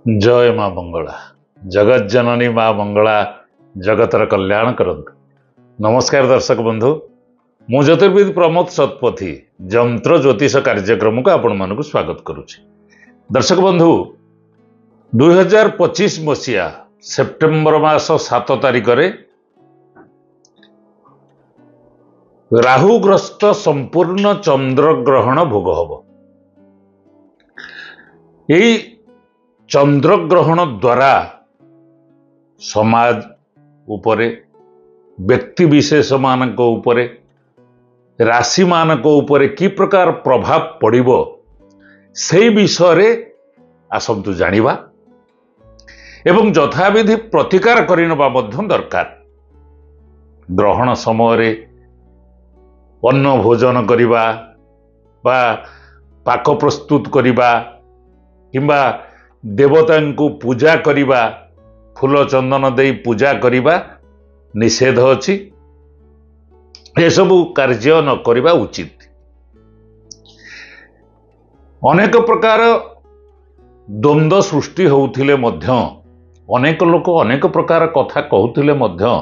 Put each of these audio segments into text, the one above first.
जय माँ मंगला। जगत जननी माँ मंगला जगतर कल्याण करंतु। नमस्कार दर्शक बंधु, मु ज्योतिर्विद प्रमोद शतपथी जंत्र ज्योतिष कार्यक्रम को आपण मानक स्वागत करुच्ची। दर्शक बंधु, 2025 मसीहा सेप्टेम्बर मास 7 तारिख रे राहुग्रस्त संपूर्ण चंद्र ग्रहण भोग हम। यही चंद्र ग्रहण द्वारा समाज उपरे, व्यक्ति विशेष मानक उपरे, राशि मानक उपरे की प्रकार प्रभाव पड़िबो से विषय रे आसंतु जानिबा एवं यथाविधि प्रतिकार करिनबा मध्य दरकार। ग्रहण समय रे अन्न भोजन करिबा बा पाक प्रस्तुत करिबा किंबा देवता को पूजा करिबा, फूल चंदन दे पूजा करिबा निषेध अछि। ये सब कार्य न करिबा उचित। अनेक प्रकार द्वंद्व सृष्टि होउथिले मध्य, अनेक लोक अनेक प्रकार कथा कहउथिले मध्य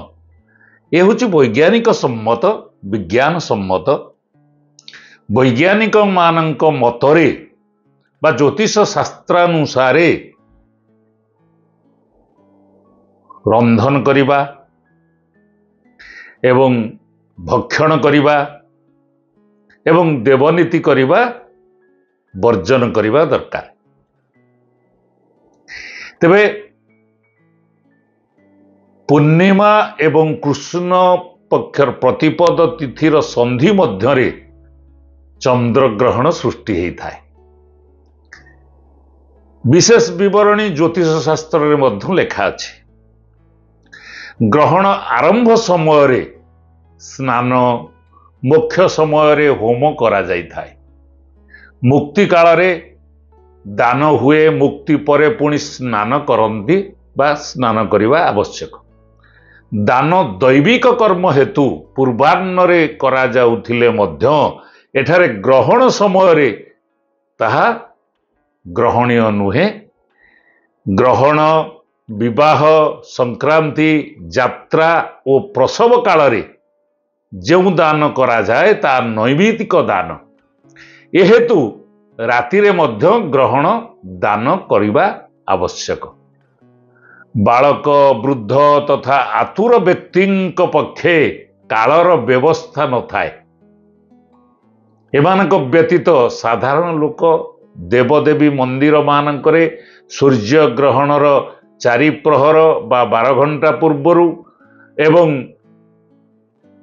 ये होछि वैज्ञानिक सम्मत, विज्ञान सम्मत। वैज्ञानिक मानक मतरे बा ज्योतिष शास्त्रानुसारे रंधन करिबा एवं भक्षण करिबा एवं देवनीति करिबा वर्जन करिबा दरकार। तेबे पूर्णिमा एवं कृष्ण पक्षर प्रतिपद तिथिर संधि मध्यरे चंद्र ग्रहण सृष्टि होता है। विशेष विवरणी ज्योतिष शास्त्र रे मध्य लेखा अछि। ग्रहण आरंभ समय रे स्नान, मोक्ष समय रे होम करा जाई थाए। मुक्ति काल रे दान हुए, मुक्ति परे पुणी स्नान करंती बा स्नान करिवा आवश्यक। दान दैविक कर्म हेतु पूर्वाह्न रे करा जाउथिले मध्य एठारे ग्रहण समय रे ताहा ग्रहणीय नुहे। ग्रहण, विवाह, संक्रांति, यात्रा और प्रसव काल रे जो दान करा जाए ता नैमित्तिक दान। ए हेतु राति रे मध्य ग्रहण दान करिबा आवश्यक। बालक, वृद्ध तथा आतुर व्यक्तिंक पक्षे कालर व्यवस्था न थाए। एमानक व्यतीत साधारण लोक देवदेवी मंदिर मानकरे सूर्य ग्रहणर 4 प्रहर बा 12 घंटा पूर्वरु एवं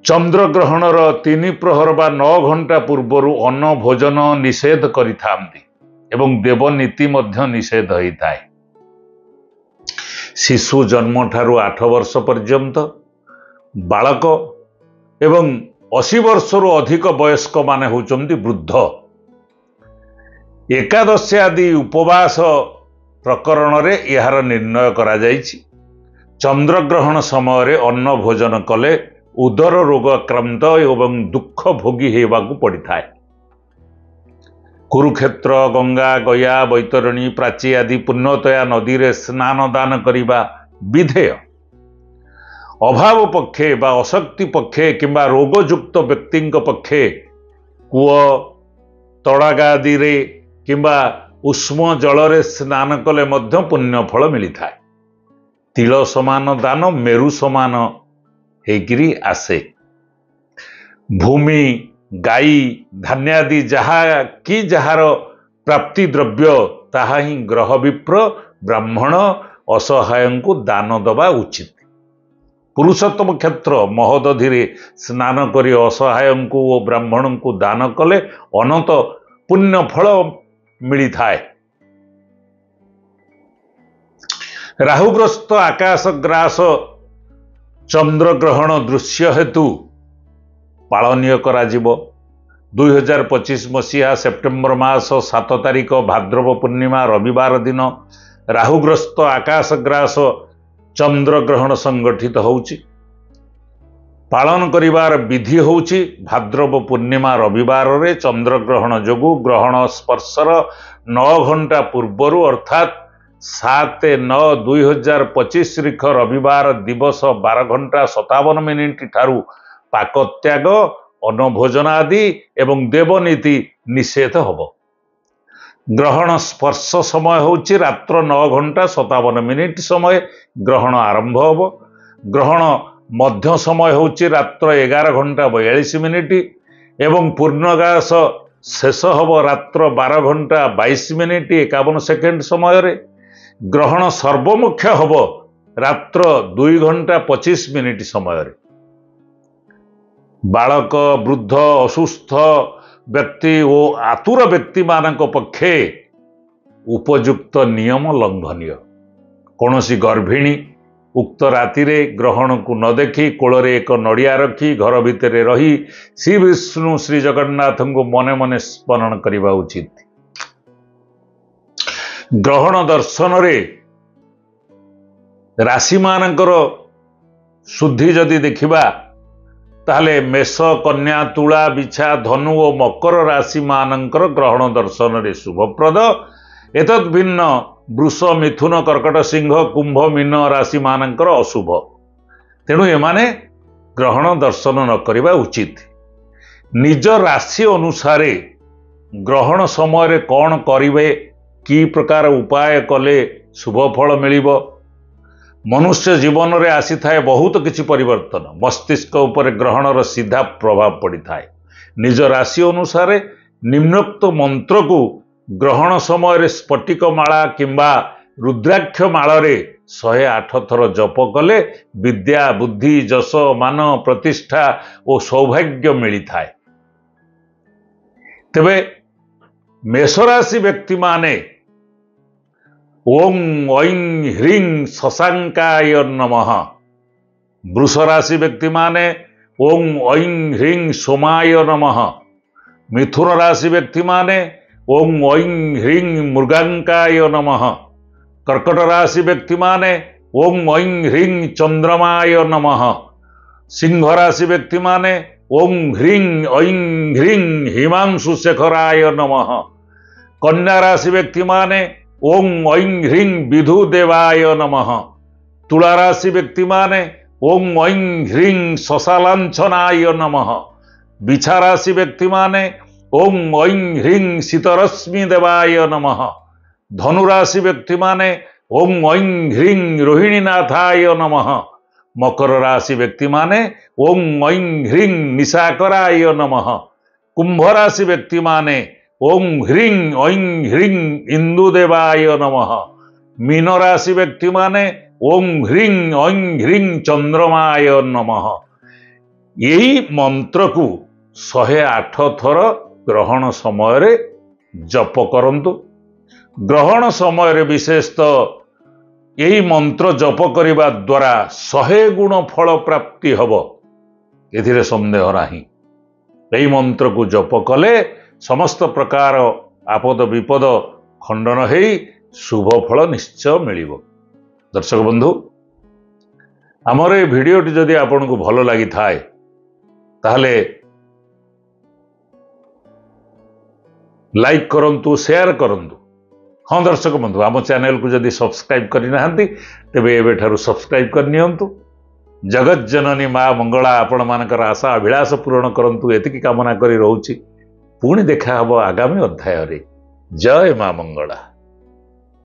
चंद्र ग्रहणर 3 प्रहर बा 9 घंटा पूर्वरु अन्न भोजन निषेध करिथांती एवं देवनीति मध्य निषेध होइथाए। शिशु जन्म ठारू 8 वर्ष पर्यंत, बालक एवं 80 वर्षरु अधिक वयस्क माने होचंती वृद्ध। एकादशी आदि उपवास प्रकरण रे यार निर्णय करा जाइछि। चंद्र ग्रहण समय रे अन्न भोजन कले उदर रोग आक्रांत एवं दुख भोगी हेबाकु पड़िथाए। कुरुक्षेत्र, गंगा, गया, बैतरणी, प्राची आदि पुण्यतया नदी रे स्नान दान करिबा विधेय। अभाव पक्षे बा अशक्ति पक्षे किंबा रोगयुक्त व्यक्ति पक्षे कूଅ, तड़ागा आदि रे किंबा उष्म जल रे स्नान कले मध्य पुण्य फल मिलता है। तिल समान दान मेरु समान हेगिरी आसे। भूमि, गाई, धान्यादि जहा कि जहार प्राप्ति द्रव्य ताहा ही ग्रह विप्र, ब्राह्मण, असहाय को दान दबा उचित। पुरुषोत्तम क्षेत्र महोदधि रे स्नान करी असहाय को और ब्राह्मण को दान कले अनंत पुण्य फल मिली थाए। राहुग्रस्त आकाश ग्रास चंद्र ग्रहण दृश्य हेतु पालनीय करा जिवो। 2025 मसीहा सेप्टेम्बर मास 7 तारिख भाद्रव पूर्णिमा रविवार दिन राहुग्रस्त आकाश ग्रास चंद्र ग्रहण संगठित होउची। पालन करिवार विधि होउची भाद्रव पूर्णिमा रविवार रे चंद्र ग्रहण जोगु ग्रहण स्पर्शर 9 घंटा पूर्वरु अर्थात 7/9/2025 ତାରିଖ ରବିବାର ଦିବସ 12:57 ଠାରୁ ପାକତ୍ୟାଗ, ଅନଭୋଜନ ଆଦି ଏବଂ ଦେବନୀତି ନିଷେଧ ହେବ। ଗ୍ରହଣ ସ୍ପର୍ଶ ସମୟ ହେଉଛି ରାତ୍ର 9:57 ସମୟ ଗ୍ରହଣ ଆରମ୍ଭ ହେବ। ଗ୍ରହଣ ମଧ୍ୟ ସମୟ ହେଉଛି ରାତ୍ର 11:42 ଏବଂ ପୂର୍ଣ୍ଣଗାସ ଶେଷ ହେବ ରାତ୍ର 12:22 ସମୟରେ। ଗ୍ରହଣ ସର୍ବମୁଖ୍ୟ ହେବ ରାତ୍ର 2:25 ସମୟରେ। ବାଳକ, ବୃଦ୍ଧ, ଅସୁସ୍ଥ ବ୍ୟକ୍ତି ଓ ଆତୁର ବ୍ୟକ୍ତିମାନଙ୍କ ପକ୍ଷେ ଉପଯୁକ୍ତ ନିୟମ ଲଙ୍ଘନୀୟ। କୌଣସି ଗର୍ଭିଣୀ ଉକ୍ତ ରାତିରେ ଗ୍ରହଣକୁ ନ ଦେଖି କୋଳରେ ଏକ ନଡ଼ିଆ ରଖି ଘର ଭିତରେ ରହି ଶ୍ରୀ ବିଷ୍ଣୁ ଶ୍ରୀ ଜଗନ୍ନାଥଙ୍କୁ ମନେ ମନେ ସ୍ମରଣ କରିବା ଉଚିତ। ଗ୍ରହଣ ଦର୍ଶନରେ ରାଶିମାନଙ୍କର ଶୁଦ୍ଧି ଯଦି ଦେଖିବା ତାହେଲେ ମେଷ, କନ୍ୟା, ତୁଳା, ବିଛା, ଧନୁ ଓ ମକର ରାଶିମାନଙ୍କର ଗ୍ରହଣ ଦର୍ଶନରେ ଶୁଭପ୍ରଦ। ଏତଦ୍ ଭିନ୍ନ ବୃଷ, ମିଥୁନ, କର୍କଟ, ସିଂହ, କୁମ୍ଭ, ମୀନ ରାଶିମାନଙ୍କର ଅଶୁଭ। ତେଣୁ ଏମାନେ ଗ୍ରହଣ ଦର୍ଶନ ନ କରିବା ଉଚିତ। ନିଜ ରାଶି ଅନୁସାରେ ଗ୍ରହଣ ସମୟରେ କ'ଣ କରିବେ, କି ପ୍ରକାର ଉପାୟ କଲେ ଶୁଭ ଫଳ ମିଳିବ। ମନୁଷ୍ୟ ଜୀବନରେ ଆସିଥାଏ ବହୁତ କିଛି ପରିବର୍ତ୍ତନ। ମସ୍ତିଷ୍କ ଉପରେ ଗ୍ରହଣର ସିଧା ପ୍ରଭାବ ପଡ଼ିଥାଏ। ନିଜ ରାଶି ଅନୁସାରେ ନିମ୍ନୋକ୍ତ ମନ୍ତ୍ରକୁ ଗ୍ରହଣ ସମୟରେ ସ୍ଫଟିକ ମାଳା କିମ୍ବା ରୁଦ୍ରାକ୍ଷ ମାଳରେ 108 ଥର ଜପ କଲେ ବିଦ୍ୟା, ବୁଦ୍ଧି, ଯଶ, ମାନ, ପ୍ରତିଷ୍ଠା ଓ ସୌଭାଗ୍ୟ ମିଳିଥାଏ। ତେବେ ମେଷରାଶି ବ୍ୟକ୍ତିମାନେ ଓಂ ଐଂ ହ୍ରିଂ ଶଶାଙ୍କାୟ ନମଃ, ବୃଷ ରାଶି ବ୍ୟକ୍ତିମାନେ ଓಂ ଐଂ ହ୍ରିଂ ସୋମାୟ ନମଃ, ମିଥୁନ ରାଶି ବ୍ୟକ୍ତିମାନେ ଓಂ ଐଂ ହ୍ରିଂ ମୃଗାଙ୍କାୟ ନମଃ, କର୍କଟ ରାଶି ବ୍ୟକ୍ତିମାନେ ଓಂ ଐଂ ହ୍ରିଂ ଚନ୍ଦ୍ରମାୟ ନମଃ, ସିଂହ ରାଶି ବ୍ୟକ୍ତିମାନେ ଓಂ ହ୍ରିଂ ଐଂ ହ୍ରିଂ ହିମାଂଶୁ ଶେଖରାୟ ନମଃ, କନ୍ୟା ରାଶି ବ୍ୟକ୍ତିମାନେ ଓಂ ଐଂ ହ୍ରିଂ ବିଧୁଦେବାୟ ନମଃ, ତୁଳା ରାଶି ବ୍ୟକ୍ତିମାନେ ଓಂ ଐଂ ହ୍ରିଂ ଶଶାଲାଞ୍ଛନାୟ ନମଃ, ବିଛା ରାଶି ବ୍ୟକ୍ତିମାନେ ଓಂ ଐଂ ହ୍ରିଂ ଶୀତରଶ୍ମି ଦେବାୟ ନମଃ, ଧନୁ ରାଶି ବ୍ୟକ୍ତିମାନେ ଓಂ ଐଂ ହ୍ରିଂ ରୋହିଣୀନାଥାୟ ନମଃ, ମକର ରାଶି ବ୍ୟକ୍ତିମାନେ ଓಂ ଐଂ ହ୍ରିଂ ନିଶାକରାୟ ନମଃ, କୁମ୍ଭ ରାଶି ବ୍ୟକ୍ତିମାନେ ଓಂ ହ୍ରିଂ ଐଂ ହ୍ରିଂ ଇନ୍ଦୁଦେବାୟ ନମଃ, ମୀନ ରାଶି ବ୍ୟକ୍ତିମାନେ ଓಂ ହ୍ରିଂ ଐଂ ହ୍ରିଂ ଚନ୍ଦ୍ରମାୟ ନମଃ। ଏହି ମନ୍ତ୍ରକୁ 108 ଥର ଗ୍ରହଣ ସମୟରେ ଜପ କରନ୍ତୁ। ଗ୍ରହଣ ସମୟରେ ବିଶେଷତଃ ଏହି ମନ୍ତ୍ର ଜପ କରିବା ଦ୍ୱାରା 100 ଗୁଣ ଫଳ ପ୍ରାପ୍ତି ହେବ, ଏଥିରେ ସନ୍ଦେହ ନାହିଁ। ଏହି ମନ୍ତ୍ରକୁ ଜପ କଲେ ସମସ୍ତ ପ୍ରକାର ଆପଦ ବିପଦ ଖଣ୍ଡନ ହେଇ ଶୁଭ ଫଳ ନିଶ୍ଚୟ ମିଳିବ। ଦର୍ଶକ ବନ୍ଧୁ, ଆମର এই ଭିଡ଼ିଓଟି ଯଦି ଆପଣଙ୍କୁ ଭଲ ଲାଗିଥାଏ ତାହେଲେ ଲାଇକ୍ କରନ୍ତୁ, ସେୟାର କରନ୍ତୁ। ହଁ ଦର୍ଶକ ବନ୍ଧୁ, ଆମ ଚ୍ୟାନେଲକୁ ଯଦି ସବସ୍କ୍ରାଇବ୍ କରିନାହାନ୍ତି ତେବେ ଏବେଠାରୁ ସବସ୍କ୍ରାଇବ୍ କରିନିଅନ୍ତୁ। ଜଗଜ୍ଜନନୀ ମା ମଙ୍ଗଳା ଆପଣମାନଙ୍କର ଆଶା ଅଭିଳାଷ ପୂରଣ କରନ୍ତୁ, ଏତିକି କାମନା କରି ରହୁଛି। ପୁଣି ଦେଖା ହେବ ଆଗାମୀ ଅଧ୍ୟାୟରେ। ଜୟ ମା ମଙ୍ଗଳା।